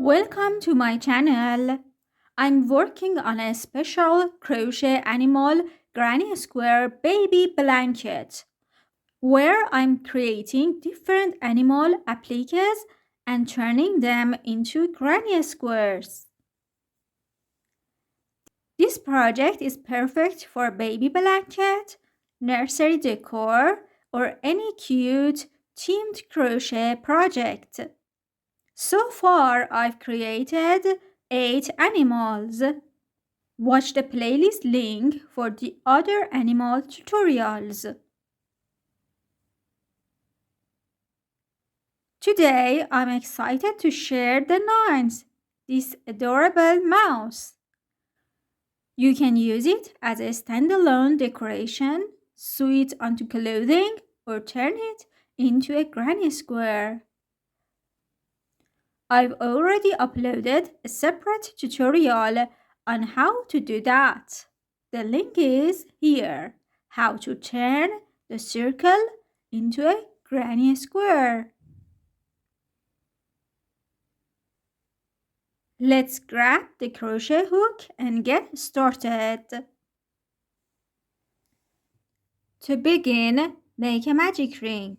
Welcome to my channel. I'm working on a special crochet animal granny square baby blanket where I'm creating different animal appliques and turning them into granny squares. This project is perfect for baby blanket, nursery decor, or any cute themed crochet project. So far, I've created 8 animals. Watch the playlist link for the other animal tutorials. Today, I'm excited to share the nines, this adorable mouse. You can use it as a standalone decoration, sew it onto clothing, or turn it into a granny square. I've already uploaded a separate tutorial on how to do that. The link is here. How to turn the circle into a granny square. Let's grab the crochet hook and get started. To begin, make a magic ring.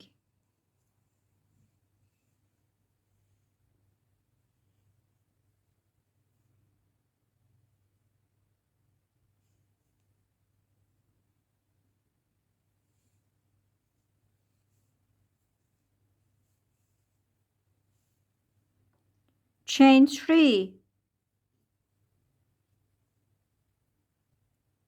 Chain 3.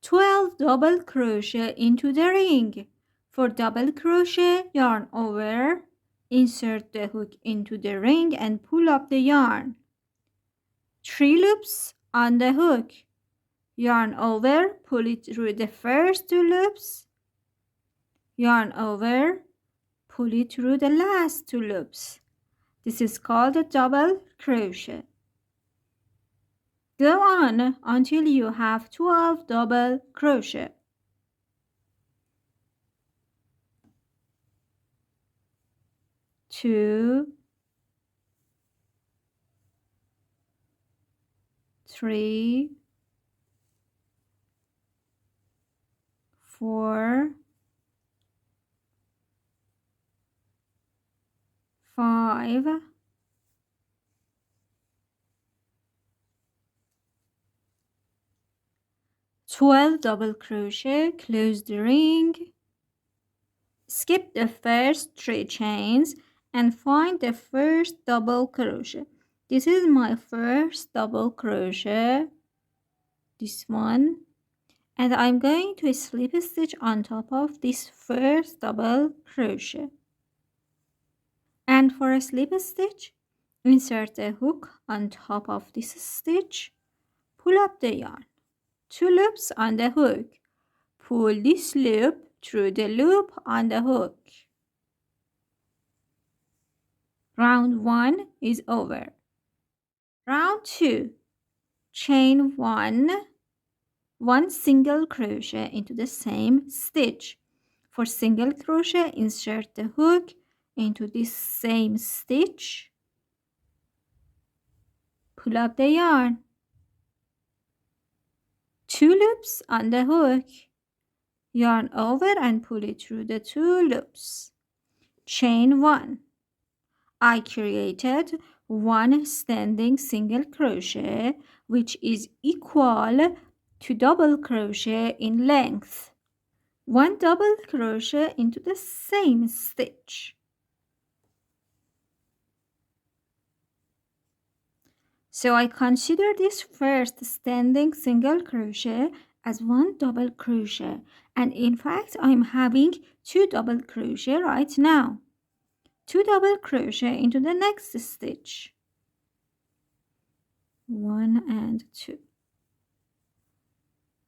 12 double crochet into the ring. For double crochet, yarn over, insert the hook into the ring and pull up the yarn. 3 loops on the hook. Yarn over, pull it through the first 2 loops. Yarn over, pull it through the last 2 loops. This is called a double crochet. Go on until you have 12 double crochet. 2, 3, 4, 5, 12 double crochet, close the ring, skip the first 3 chains and find the first double crochet. This is my first double crochet, this one, and I'm going to slip stitch on top of this first double crochet. And for a slip stitch, insert a hook on top of this stitch, pull up the yarn, 2 loops on the hook, pull this loop through the loop on the hook. Round 1 is over. Round 2, chain 1 single crochet into the same stitch. For single crochet, insert the hook into this same stitch, pull up the yarn, 2 loops on the hook, yarn over and pull it through the 2 loops. Chain 1. I created 1 standing single crochet which is equal to double crochet in length. 1 double crochet into the same stitch. So I consider this first standing single crochet as 1 double crochet, and in fact I'm having 2 double crochet right now. 2 double crochet into the next stitch, 1 and 2.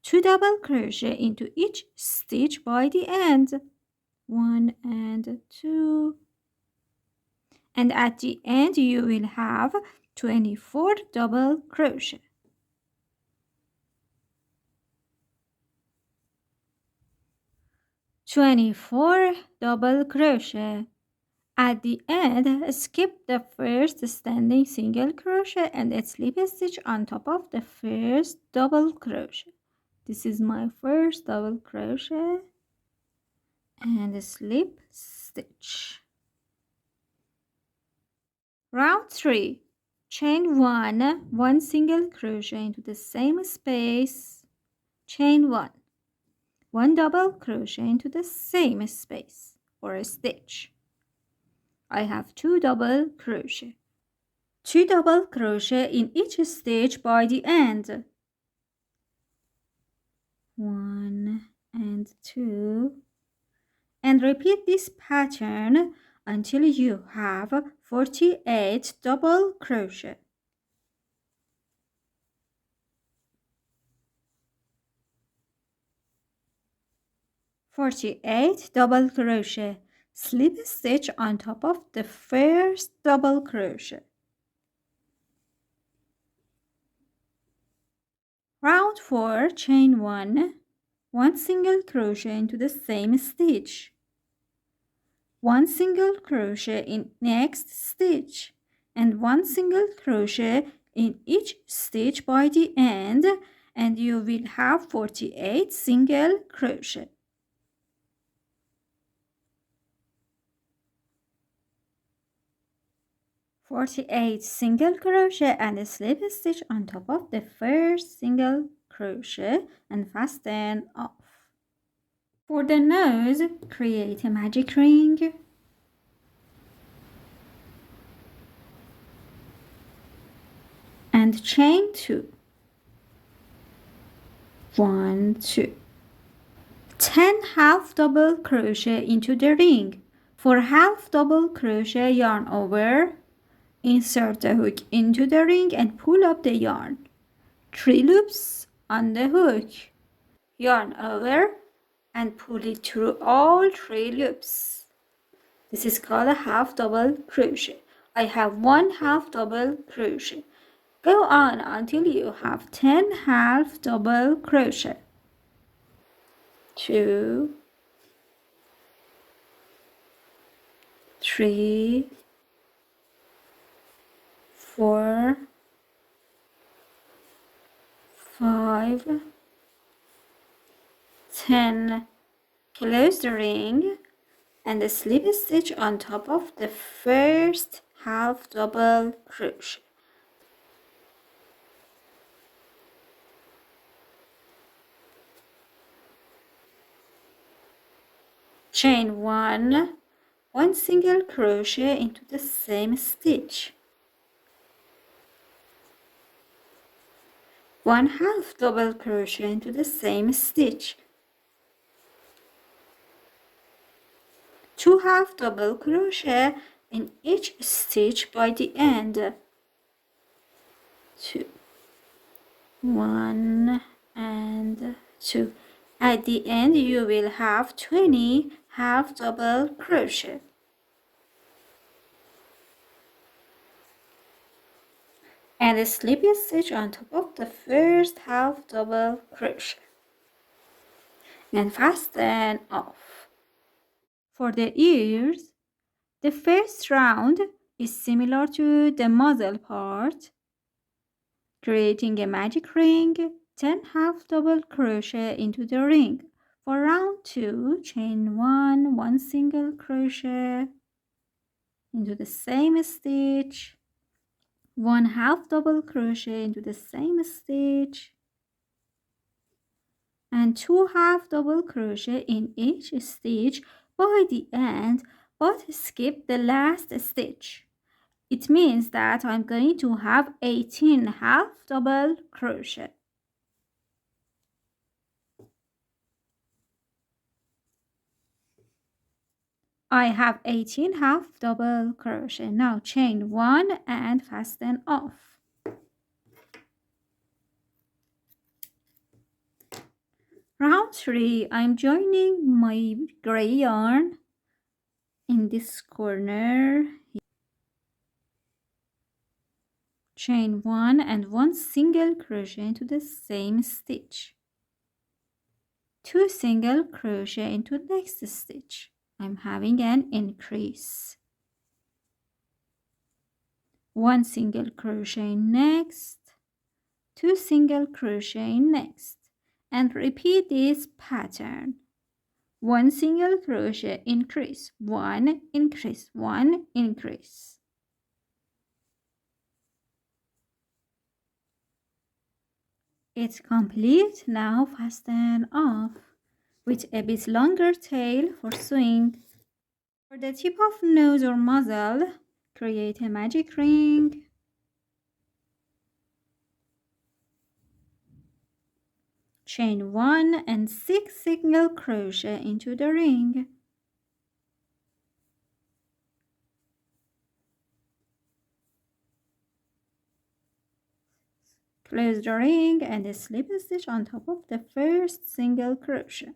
2 double crochet into each stitch by the end, 1 and 2, and at the end you will have 24 double crochet. Double crochet. At the end, skip the first standing single crochet and slip stitch on top of the first double crochet. This is my first double crochet and slip stitch. Round 3. Chain 1 single crochet into the same space, chain 1 double crochet into the same space or a stitch. I have 2 double crochet. 2 double crochet in each stitch by the end. 1 and 2. And repeat this pattern until you have 48 double crochet. Double crochet. Slip stitch on top of the first double crochet. Round 4, chain 1 single crochet into the same stitch, 1 single crochet in next stitch, and 1 single crochet in each stitch by the end, and you will have 48 single crochet. Single crochet and slip stitch on top of the first single crochet and fasten off. For the nose, create a magic ring and chain 2. 1, 2. 10 half double crochet into the ring. For half double crochet, yarn over, insert the hook into the ring and pull up the yarn. 3 loops on the hook. Yarn over and pull it through all 3 loops. This is called a half double crochet. I have 1 half double crochet. Go on until you have 10 half double crochet. 2, 3, 4, 5, 10. Close the ring and slip stitch on top of the first half double crochet. Chain 1 single crochet into the same stitch, 1 half double crochet into the same stitch, 2 half double crochet in each stitch by the end. 2, 1 and 2. At the end you will have 20 half double crochet. And slip stitch on top of the first half double crochet and fasten off. For the ears, the first round is similar to the muzzle part, creating a magic ring, 10 half double crochet into the ring. For round 2, chain 1 single crochet into the same stitch, 1 half double crochet into the same stitch, and 2 half double crochet in each stitch by the end, but skip the last stitch. It means that I'm going to have 18 half double crochet. I have 18 half double crochet. Now chain 1 and fasten off. Round 3, I'm joining my gray yarn in this corner. Chain 1 and 1 single crochet into the same stitch. 2 single crochet into next stitch. I'm having an increase. 1 single crochet next, 2 single crochet next, and repeat this pattern. 1 single crochet, increase, 1 increase, 1 increase. It's complete. Now fasten off with a bit longer tail for sewing. For the tip of nose or muzzle, create a magic ring. Chain 1 and 6 single crochet into the ring. Close the ring and slip a stitch on top of the first single crochet.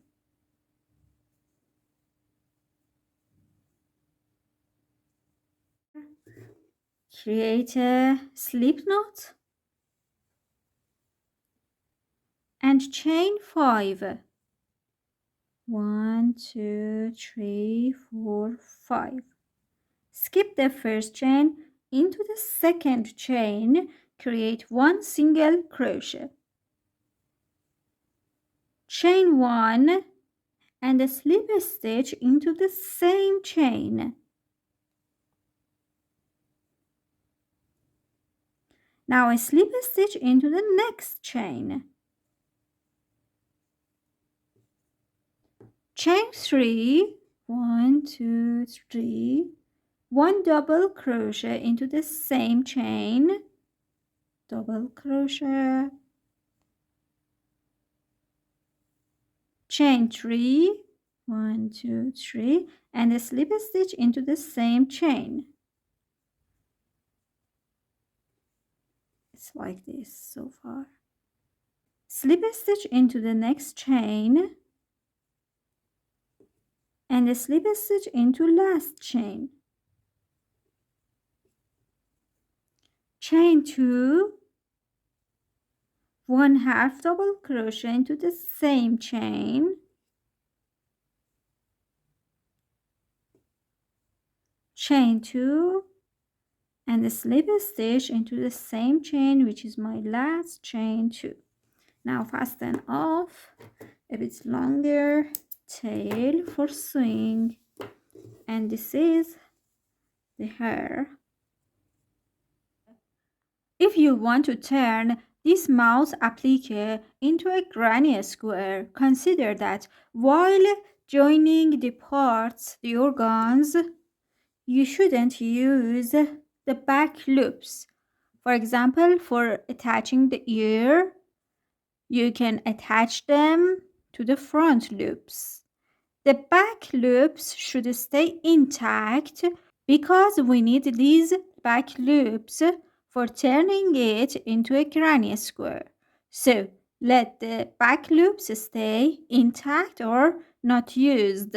Create a slip knot and chain 5. 1, 2, 3, 4, 5. Skip the first chain into the second chain. Create 1 single crochet. Chain 1 and slip a stitch into the same chain. Now slip a stitch into the next chain. Chain 3, 1, 2, 3, 1 double crochet into the same chain, double crochet, chain 3, 1, 2, 3, and slip a stitch into the same chain. It's like this so far. Slip a stitch into the next chain and slip a stitch into last chain. Chain 2, 1 half double crochet into the same chain, chain 2, and slip a stitch into the same chain, which is my last chain 2. Now fasten off a bit longer tail for sewing, and this is the hair. If you want to turn this mouse applique into a granny square, consider that while joining the parts, the organs, you shouldn't use the back loops. For example, for attaching the ear, you can attach them to the front loops. The back loops should stay intact because we need these back loops for turning it into a granny square. So let the back loops stay intact or not used.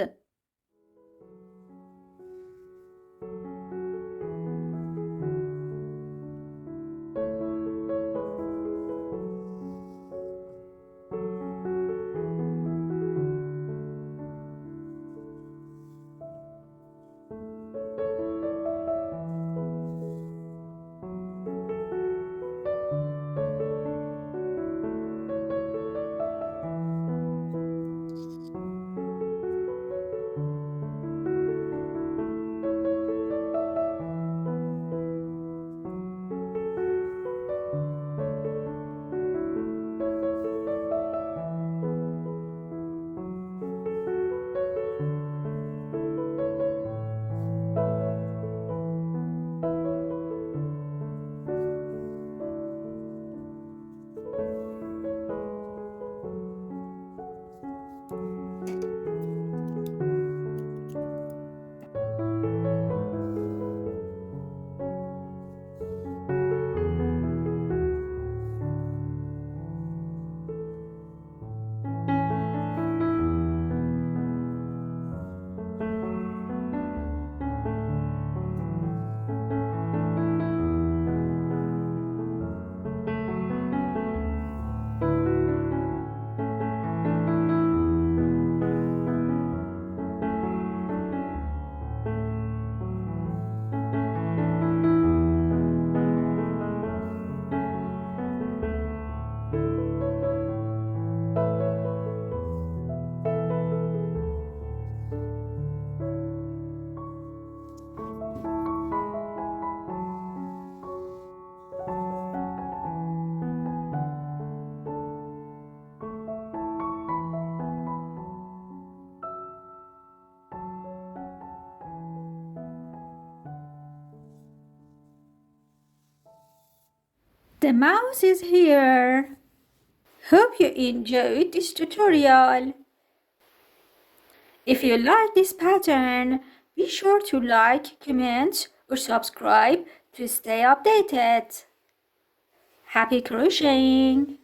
The mouse is here. Hope you enjoyed this tutorial. If you like this pattern, be sure to like, comment, or subscribe to stay updated. Happy crocheting!